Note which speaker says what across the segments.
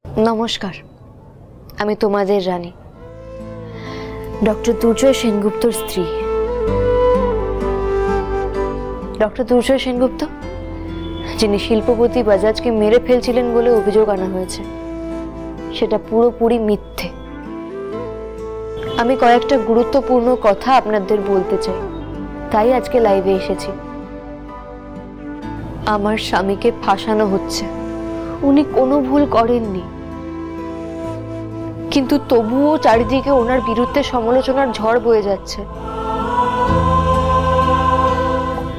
Speaker 1: নমস্কার, আমি তোমাদের রানী ডক্টর দুর্জয় সেনগুপ্তর স্ত্রী। ডক্টর দুর্জয় সেনগুপ্ত, যিনি শিল্পপতি বাজাজকে মেরে ফেলছিলেন বলে অভিযোগ আনা হয়েছে, সেটা পুরোপুরি মিথ্যে। আমি কয়েকটা গুরুত্বপূর্ণ কথা আপনাদের বলতে চাই, তাই আজকে লাইভে এসেছি। আমার স্বামীকে ফাঁসানো হচ্ছে, উনি কোনো ভুল করেননি, কিন্তু তবুও চারিদিকে ওনার বিরুদ্ধে সমালোচনার ঝড় বয়ে যাচ্ছে।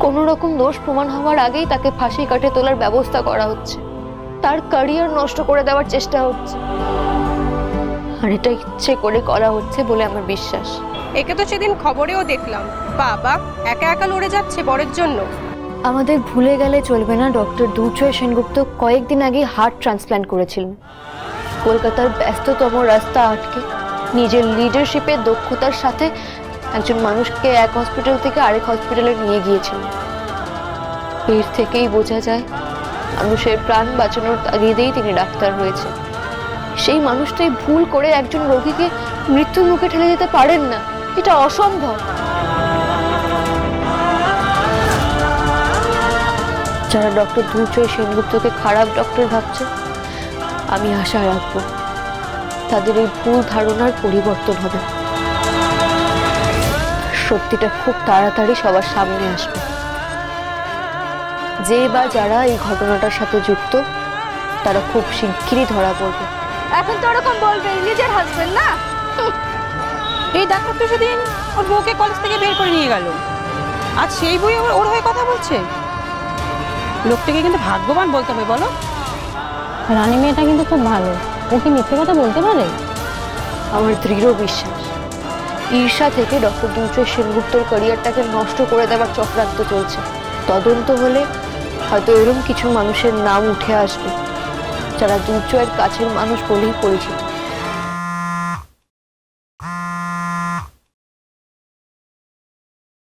Speaker 1: কোন রকম দোষ প্রমাণ হওয়ার আগেই তাকে ফাঁসি কাটে তোলার ব্যবস্থা করা হচ্ছে, তার ক্যারিয়ার নষ্ট করে দেওয়ার চেষ্টা হচ্ছে, আর এটা ইচ্ছে করে করা হচ্ছে বলে আমার বিশ্বাস।
Speaker 2: একে তো সেদিন খবরেও দেখলাম, বাবা একা একা লড়ে যাচ্ছে বরের জন্য।
Speaker 1: আমাদের ভুলে গেলে চলবে না, ডক্টর দুর্জয় সেনগুপ্ত কয়েকদিন আগে হার্ট ট্রান্সপ্ল্যান্ট করেছিলেন। কলকাতার ব্যস্ততম রাস্তা আটকে নিজের লিডারশিপের দক্ষতার সাথে একজন মানুষকে এক হসপিটাল থেকে আরেক হসপিটালে নিয়ে গিয়েছিলেন। এর থেকেই বোঝা যায় মানুষের প্রাণ বাঁচানোর তাগিদেই তিনি ডাক্তার হয়েছেন। সেই মানুষটাই ভুল করে একজন রোগীকে মৃত্যুর মুখে ঠেলে দিতে পারেন না, এটা অসম্ভব। যারা ডক্টর দুর্জয় সেনগুপ্তকে খারাপ ডক্টর ভাবছে, আমি আশা রাখব তাদের এই ভুল ধারণার পরিবর্তন হবে। সত্যিটা খুব তাড়াতাড়ি সবার সামনে আসবে। যে বা যারা এই ঘটনাটার সাথে যুক্ত, তারা খুব শিগগিরই ধরা পড়বে।
Speaker 2: এখন তো ওরকম বলবে, নিজের হাজবেন্ড না। এই ডাক্তার তো সেদিন ওর বউকে কলেজ থেকে বের করে নিয়ে গেল, আজ সেই বই ওর হয়ে কথা বলছে। লোকটাকে কিন্তু ভাগ্যবান বলতে হবে, বলো।
Speaker 3: রানী মেয়েটা কিন্তু খুব ভালো, ও কি মিথ্যে কথা বলতে পারে?
Speaker 1: আমার দৃঢ় বিশ্বাস ঈর্ষা থেকে ডক্টর দুর্জয় সেনগুপ্তর ক্যারিয়ারটাকে নষ্ট করে দেওয়ার চক্রান্ত চলছে। তদন্ত হলে হয়তো এরকম কিছু মানুষের নাম উঠে আসবে যারা দুর্জয়ের কাছের মানুষ বলেই পরিচিত।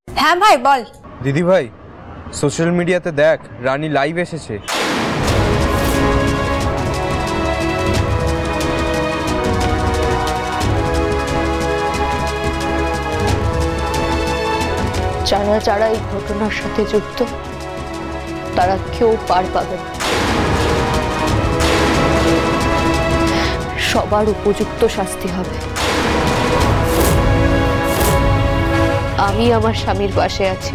Speaker 2: হ্যাঁ ভাই বল।
Speaker 4: দিদি ভাই, সোশ্যাল মিডিয়াতে দেখ, রানী লাইভ এসেছে।
Speaker 1: যারা যারা এই ঘটনার সাথে যুক্ত, তারা কেউ পার পাবে না। সবার উপযুক্ত শাস্তি হবে। আমি আমার স্বামীর পাশে আছি।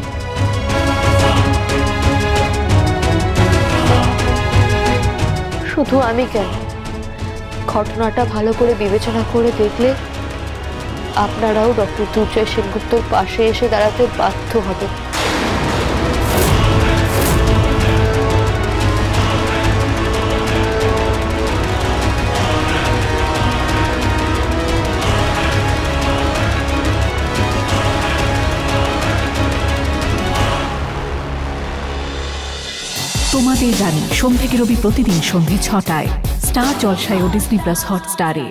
Speaker 1: শুধু আমি কেন, ঘটনাটা ভালো করে বিবেচনা করে দেখলে আপনারাও ডক্টর দুর্জয় সেনগুপ্তর পাশে এসে দাঁড়াতে বাধ্য হবে।
Speaker 5: তোমাদের রানী সোম থেকে রবি প্রতিদিন সন্ধ্যে ৬টায় স্টার জলসায় ও ডিজনি প্লাস হটস্টারে।